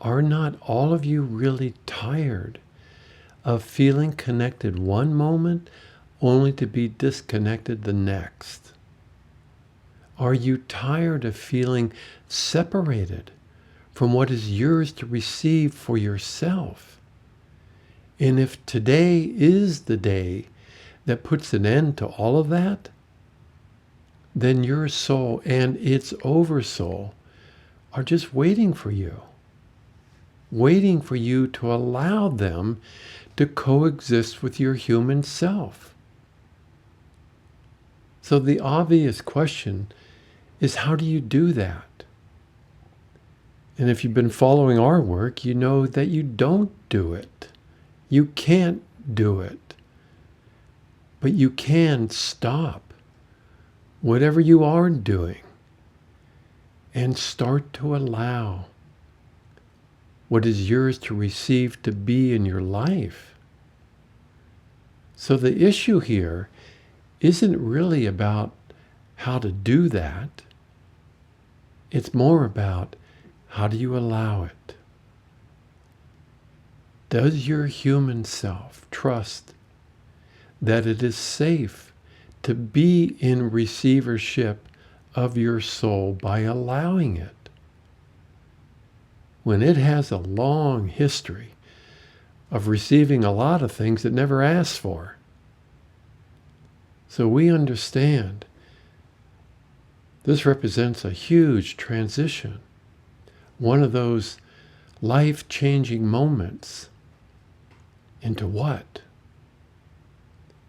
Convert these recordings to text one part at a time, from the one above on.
are not all of you really tired of feeling connected one moment only to be disconnected the next? Are you tired of feeling separated from what is yours to receive for yourself? And if today is the day that puts an end to all of that, then your soul and its oversoul are just waiting for you to allow them to coexist with your human self. So the obvious question is, how do you do that? And if you've been following our work, you know that you don't do it. You can't do it. But you can stop whatever you are doing and start to allow what is yours to receive to be in your life. So the issue here isn't really about how to do that. It's more about, how do you allow it? Does your human self trust that it is safe to be in receivership of your soul by allowing it? When it has a long history of receiving a lot of things it never asked for. So we understand this represents a huge transition, one of those life-changing moments. Into what?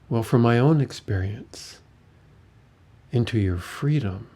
Well, from my own experience, into your freedom.